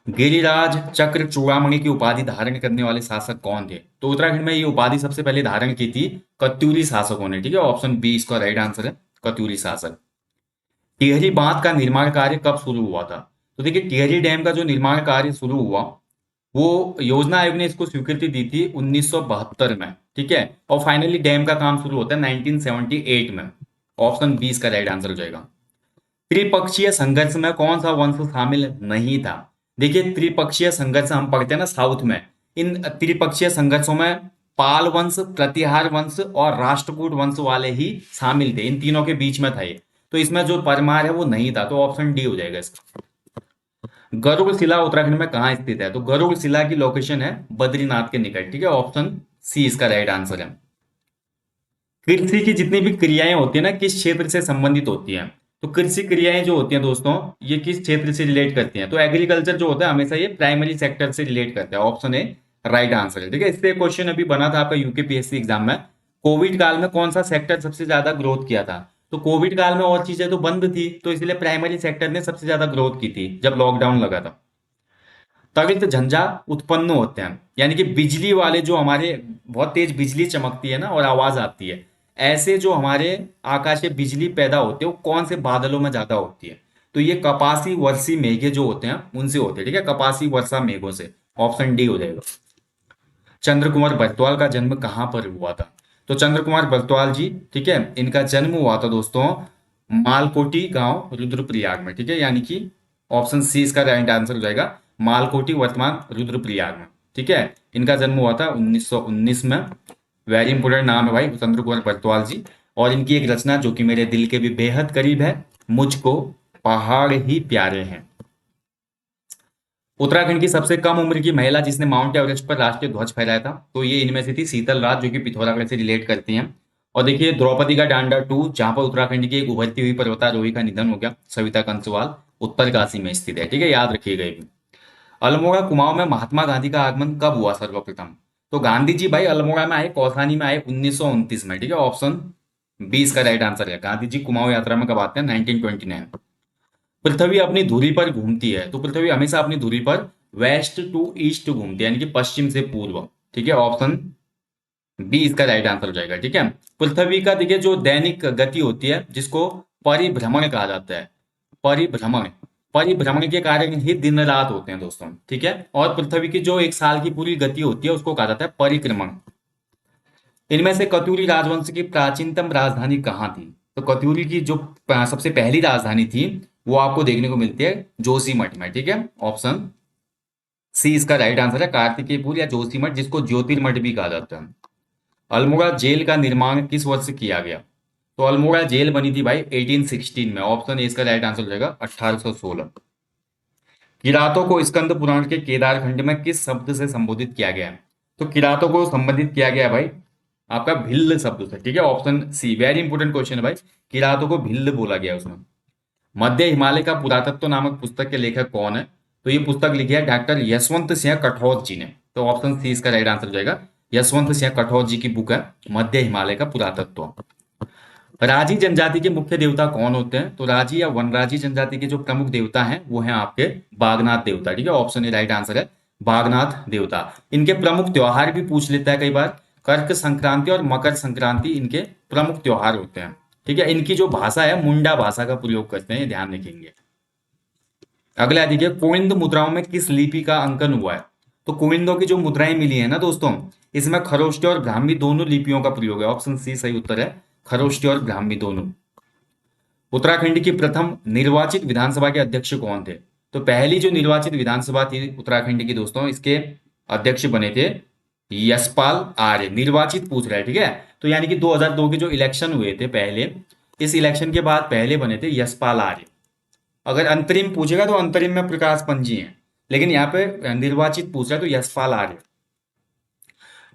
गिरिराज चक्र चूड़ामणि की उपाधि धारण करने वाले शासक कौन थे, तो उत्तराखंड में ये उपाधि सबसे पहले धारण की थी कत्यूरी शासकों ने, ठीक है, ऑप्शन बी इसका राइट आंसर है, कत्यूरी शासक। टिहरी बांध का निर्माण कार्य कब शुरू हुआ था, तो देखिए टिहरी डैम का जो निर्माण कार्य शुरू हुआ, वो योजना आयोग ने इसको स्वीकृति दी थी 1972 में, ठीक है, और फाइनली डैम का काम शुरू होता है 1978 में, ऑप्शन बी इसका राइट आंसर हो जाएगा। त्रिपक्षीय संघर्ष में कौन सा वंश शामिल नहीं था, देखिए त्रिपक्षीय संघर्ष हम पढ़ते हैं ना साउथ में, इन त्रिपक्षीय संघर्षों में पाल वंश, प्रतिहार वंश और राष्ट्रकूट वंश वाले ही शामिल थे, इन तीनों के बीच में था ये। तो इसमें जो परमार है वो नहीं था, तो ऑप्शन डी हो जाएगा इसका। गरुड़ शिला उत्तराखंड में कहाँ स्थित है, तो गरुड़ शिला की लोकेशन है बद्रीनाथ के निकट, ठीक है, ऑप्शन सी इसका राइट आंसर है। कृषि की जितनी भी क्रियाएं होती है ना, किस क्षेत्र से संबंधित होती हैं, तो कृषि क्रियाएं जो होती हैं दोस्तों, ये किस क्षेत्र से रिलेट करती हैं, तो एग्रीकल्चर जो होता है हमेशा ये प्राइमरी सेक्टर से रिलेट करता है, ऑप्शन ए राइट आंसर है, ठीक है। इससे क्वेश्चन अभी बना था आपका यूकेपीएससी एग्जाम में, कोविड काल में कौन सा सेक्टर सबसे ज्यादा ग्रोथ किया था, तो कोविड काल में और चीजें तो बंद थी, तो इसलिए प्राइमरी सेक्टर ने सबसे ज्यादा ग्रोथ की थी जब लॉकडाउन लगा था। त्वरित झंझा उत्पन्न होते हैं, यानी कि बिजली वाले जो हमारे, बहुत तेज बिजली चमकती है ना और आवाज आती है, ऐसे जो हमारे आकाशीय बिजली पैदा होते हैं वो कौन से बादलों में ज्यादा होती है, तो ये कपासी वर्षी मेघे जो होते हैं उनसे होते हैं, ठीक है, कपासी वर्षा मेघों से, ऑप्शन डी हो जाएगा। चंद्र कुमार बरतवाल का जन्म कहाँ पर हुआ था, तो चंद्र कुमार बरतवाल जी, ठीक है, इनका जन्म हुआ था दोस्तों मालकोटी गांव रुद्रप्रयाग में, ठीक है, यानी कि ऑप्शन सी इसका राइट आंसर हो जाएगा, मालकोटी वर्तमान रुद्रप्रयाग में, ठीक है, इनका जन्म हुआ था 1919 में। वेरी इंपोर्टेंट नाम है भाई चंद्र कुमार बरतवाल जी। और इनकी एक रचना जो कि मेरे दिल के भी बेहद करीब है, मुझको पहाड़ ही प्यारे हैं। उत्तराखंड की सबसे कम उम्र की महिला जिसने माउंट एवरेस्ट पर राष्ट्रीय ध्वज फहराया था, तो ये इनमें से थी शीतल राज, जो कि पिथौरागढ़ से रिलेट करती हैं। और देखिए द्रौपदी का डांडा 2, जहां पर उत्तराखंड की एक उभरती हुई पर्वतारोही का निधन हो गया, सविता कंसवाल, उत्तरकाशी में स्थित है, ठीक है, याद रखिएगा ये भी। अल्मोड़ा कुमाऊं में महात्मा गांधी का आगमन कब हुआ सर्वप्रथम, तो गांधी जी भाई अल्मोड़ा में आए, कौसानी में आए 1929 में, ठीक है, ऑप्शन बी इसका राइट आंसर है। गांधी जी कुमाऊं यात्रा में कब आते हैं, 1929। पृथ्वी अपनी धुरी पर घूमती है, तो पृथ्वी हमेशा अपनी धुरी पर वेस्ट टू ईस्ट घूमती है, यानी कि पश्चिम से पूर्व, ठीक है, ऑप्शन बी इसका राइट आंसर हो जाएगा, ठीक है। पृथ्वी का देखिए जो दैनिक गति होती है जिसको परिभ्रमण कहा जाता है, परिभ्रमण, परिभ्रमण के कारण ही दिन रात होते हैं दोस्तों, ठीक है। और पृथ्वी की जो एक साल की पूरी गति होती है उसको कहा जाता है परिक्रमण। इनमें से कत्यूरी राजवंश की प्राचीनतम राजधानी कहाँ थी, तो कत्यूरी की जो सबसे पहली राजधानी थी वो आपको देखने को मिलती है जोशीमठ में, ठीक है, ऑप्शन सी इसका राइट आंसर है, कार्तिकेयपुर या जोशीमठ, जिसको ज्योतिर्मठ भी कहा जाता है। अल्मोड़ा जेल का निर्माण किस वर्ष किया गया, तो अल्मोड़ा जेल बनी थी भाई 1816 में, ऑप्शन ए इसका राइट आंसर हो जाएगा 1816। किरातों को स्कंद पुराण के केदार खंड में किस शब्द से संबोधित किया गया है, तो किरातों को संबोधित किया गया है भाई आपका भिल्ल शब्द से, ठीक है, option C, very important question है भाई, किरातों को भिल्ल बोला गया है उसमें। मध्य हिमालय का पुरातत्व नामक पुस्तक के लेखक कौन है, तो ये पुस्तक लिखी है डॉक्टर यशवंत सिंह कठौत जी ने, तो ऑप्शन सी इसका राइट आंसर हो जाएगा, यशवंत सिंह कठौत जी की बुक है मध्य हिमालय का पुरातत्व। राजी जनजाति के मुख्य देवता कौन होते हैं, तो राजी या वनराजी जनजाति के जो प्रमुख देवता हैं वो हैं आपके बागनाथ देवता, ठीक है, ऑप्शन ए राइट आंसर है, बागनाथ देवता। इनके प्रमुख त्योहार भी पूछ लेता है कई बार, कर्क संक्रांति और मकर संक्रांति इनके प्रमुख त्योहार होते हैं, ठीक है। इनकी जो भाषा है मुंडा भाषा का प्रयोग करते हैं, ये ध्यान रखेंगे। अगला देखिए, कोविंद मुद्राओं में किस लिपि का अंकन हुआ है, तो कोविंदों की जो मुद्राएं मिली है ना दोस्तों, इसमें खरोष्टी और ब्राह्मी दोनों लिपियों का प्रयोग है। ऑप्शन सी सही उत्तर है, खरोष्टी और ब्राह्मी दोनों। उत्तराखंड की प्रथम निर्वाचित विधानसभा के अध्यक्ष कौन थे? तो पहली जो निर्वाचित विधानसभा थी उत्तराखंड की दोस्तों, इसके अध्यक्ष बने थे यशपाल आर्य। निर्वाचित पूछ रहा है, ठीक है। तो यानी कि 2002 के जो इलेक्शन हुए थे पहले, इस इलेक्शन के बाद पहले बने थे यशपाल आर्य। अगर अंतरिम पूछेगा तो अंतरिम में प्रकाश पंजी है, लेकिन यहाँ पे निर्वाचित पूछ रहा है तो यशपाल आर्य।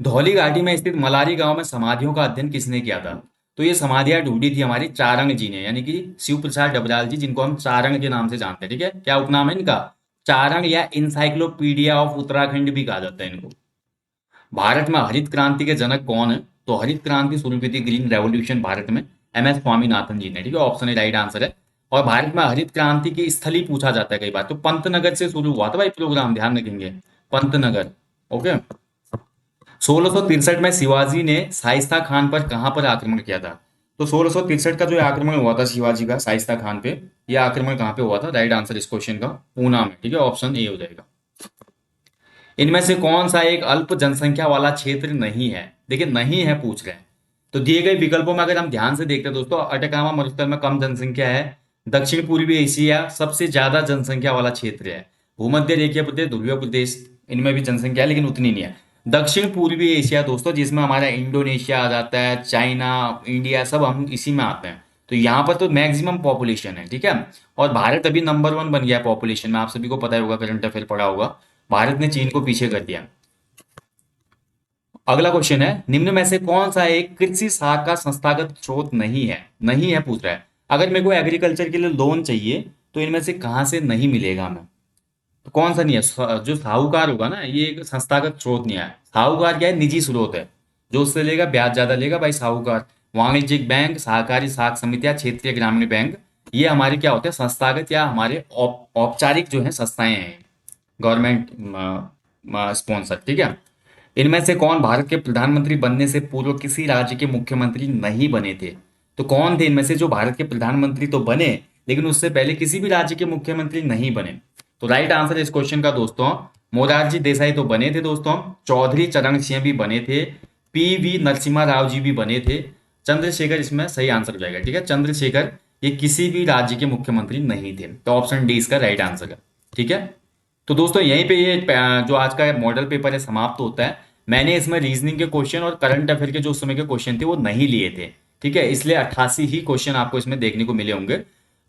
धौली घाटी में स्थित मलारी गांव में समाधियों का अध्ययन किसने किया था? तो ये समाधियां ढूंढी थी हमारी चारंग जी ने, यानी कि शिव प्रसाद डबराल जी, जिनको हम चारंग के नाम से जानते हैं, ठीक है। क्या उपनाम है इनका? चारंग या इंसाइक्लोपीडिया ऑफ उत्तराखंड भी कहा जाता है इनको। भारत में हरित क्रांति के जनक कौन है? तो हरित क्रांति शुरू की थी, ग्रीन रेवोल्यूशन, भारत में एम एस स्वामीनाथन जी ने, ठीक है। ऑप्शन ए राइट आंसर है। और भारत में हरित क्रांति की स्थली पूछा जाता है कई बार, तो पंतनगर से शुरू हुआ था भाई प्रोग्राम, ध्यान रखेंगे, पंतनगर। ओके। 1663 में शिवाजी ने शाइस्ता खान पर कहां पर आक्रमण किया था? तो 1663 का जो आक्रमण हुआ था शिवाजी का शाइस्ता खान पे, यह आक्रमण कहां पे हुआ था? राइट आंसर इस क्वेश्चन का पूना में, ठीक है। ऑप्शन ए हो जाएगा। इनमें से कौन सा एक अल्प जनसंख्या वाला क्षेत्र नहीं है? देखिए नहीं है पूछ रहे हैं, तो दिए गए विकल्पों में अगर हम ध्यान से देखते हैं दोस्तों, अटकामा मरुस्थल में कम जनसंख्या है, दक्षिण पूर्वी एशिया सबसे ज्यादा जनसंख्या वाला क्षेत्र है, भूमध्य रेखीय प्रदेश, ध्रुवीय प्रदेश, इनमें भी जनसंख्या है लेकिन उतनी नहीं है। दक्षिण पूर्वी एशिया दोस्तों, जिसमें हमारा इंडोनेशिया आ जाता है, चाइना, इंडिया, सब हम इसी में आते हैं, तो यहाँ पर तो मैक्सिमम पॉपुलेशन है, ठीक है। और भारत अभी नंबर 1 बन गया है पॉपुलेशन में, आप सभी को पता होगा, करंट अफेयर पढ़ा होगा, भारत ने चीन को पीछे कर दिया। अगला क्वेश्चन है, निम्न में से कौन सा एक कृषि साख का संस्थागत स्रोत नहीं है? नहीं है पूछ रहा है। अगर मेरे को एग्रीकल्चर के लिए लोन चाहिए तो इनमें से कहां से नहीं मिलेगा हमें? तो कौन सा नहीं है? जो साहूकार होगा ना, ये एक संस्थागत स्रोत नहीं है। साहूकार क्या है? निजी स्रोत है, जो उससे लेगा ब्याज ज्यादा लेगा भाई, साहूकार। वाणिज्यिक बैंक, सहकारी साख समितियां, क्षेत्रीय ग्रामीण बैंक, ये हमारे क्या होते हैं? संस्थागत या हमारे औपचारिक जो है संस्थाएं हैं, गवर्नमेंट स्पॉन्सर, ठीक है। इनमें से कौन भारत के प्रधानमंत्री बनने से पूर्व किसी राज्य के मुख्यमंत्री नहीं बने थे? तो कौन थे इनमें से जो भारत के प्रधानमंत्री तो बने लेकिन उससे पहले किसी भी राज्य के मुख्यमंत्री नहीं बने? तो राइट आंसर इस क्वेश्चन का दोस्तों, मोरारजी देसाई तो बने थे दोस्तों, चौधरी चरण सिंह भी बने थे, पीवी नरसिम्हा राव जी भी बने थे, चंद्रशेखर इसमें सही आंसर हो जाएगा, ठीक है। चंद्रशेखर ये किसी भी राज्य के मुख्यमंत्री नहीं थे, तो ऑप्शन डी इसका राइट आंसर है, ठीक है। तो दोस्तों यहीं पे ये जो आज का मॉडल पेपर है समाप्त होता है। मैंने इसमें रीजनिंग के क्वेश्चन और करंट अफेयर के जो उस समय के क्वेश्चन थे वो नहीं लिए थे, ठीक है, इसलिए 88 ही क्वेश्चन आपको इसमें देखने को मिले होंगे।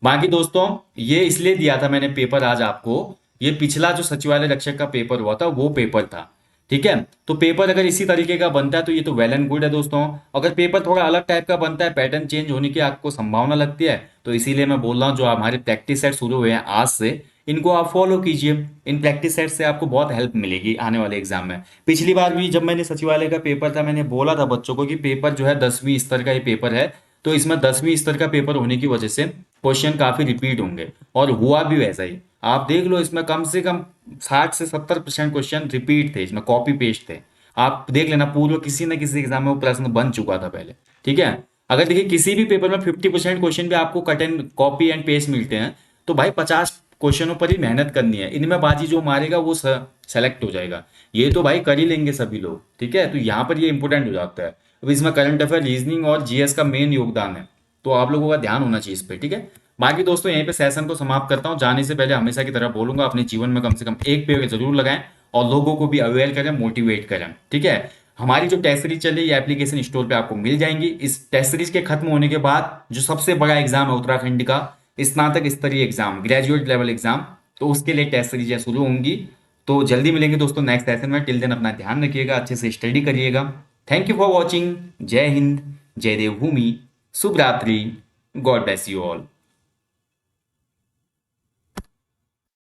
बाकी दोस्तों ये इसलिए दिया था मैंने पेपर आज आपको, ये पिछला जो सचिवालय रक्षक का पेपर हुआ था वो पेपर था, ठीक है। तो पेपर अगर इसी तरीके का बनता है तो ये तो वेल एंड गुड है दोस्तों। अगर पेपर थोड़ा अलग टाइप का बनता है, पैटर्न चेंज होने की आपको संभावना लगती है, तो इसीलिए मैं बोल रहा हूँ जो हमारे प्रैक्टिस सेट शुरू हुए हैं आज से, इनको आप फॉलो कीजिए। इन प्रैक्टिस सेट से आपको बहुत हेल्प मिलेगी आने वाले एग्जाम में। पिछली बार भी जब मैंने सचिवालय का पेपर था, मैंने बोला था बच्चों को कि पेपर जो है 10वीं स्तर का ये पेपर है, तो इसमें 10वीं स्तर का पेपर होने की वजह से क्वेश्चन काफी रिपीट होंगे, और हुआ भी वैसा ही। आप देख लो इसमें कम से कम 60 से 70% क्वेश्चन रिपीट थे, इसमें कॉपी पेस्ट थे। आप देख लेना पूर्व किसी न किसी एग्जाम में वो प्रश्न बन चुका था पहले, ठीक है। अगर देखिए किसी भी पेपर में 50% क्वेश्चन भी आपको cut and copy and paste मिलते हैं, तो भाई 50 क्वेश्चनों पर ही मेहनत करनी है, इनमें बाजी जो मारेगा वो सेलेक्ट हो जाएगा। ये तो भाई कर ही लेंगे सभी लोग, ठीक है। तो यहाँ पर ये इंपॉर्टेंट हो जाता है। अब इसमें करंट अफेयर, रीजनिंग और जीएस का मेन योगदान है, तो आप लोगों का ध्यान होना चाहिए इस पर, ठीक है। बाकी दोस्तों यहीं पे सेशन को समाप्त करता हूँ। जाने से पहले हमेशा की तरह बोलूंगा, अपने जीवन में कम से कम एक पेड़ जरूर लगाएं और लोगों को भी अवेयर करें, मोटिवेट करें, ठीक है। हमारी जो टेस्ट सीरीज चल रही है ये एप्लीकेशन स्टोर पे आपको मिल जाएंगी। इस टेस्ट सीरीज के खत्म होने के बाद जो सबसे बड़ा एग्जाम है उत्तराखंड का, स्नातक स्तरीय एग्जाम, ग्रेजुएट लेवल एग्जाम, तो उसके लिए टेस्ट सीरीज शुरू होंगी। तो जल्दी मिलेंगे दोस्तों नेक्स्ट सेशन में। टिल देन अपना ध्यान रखिएगा, अच्छे से स्टडी करिएगा। Thank you for watching. जय हिंद, जय देवभूमि, शुभ रात्रि, गॉड ब्लेस यू ऑल।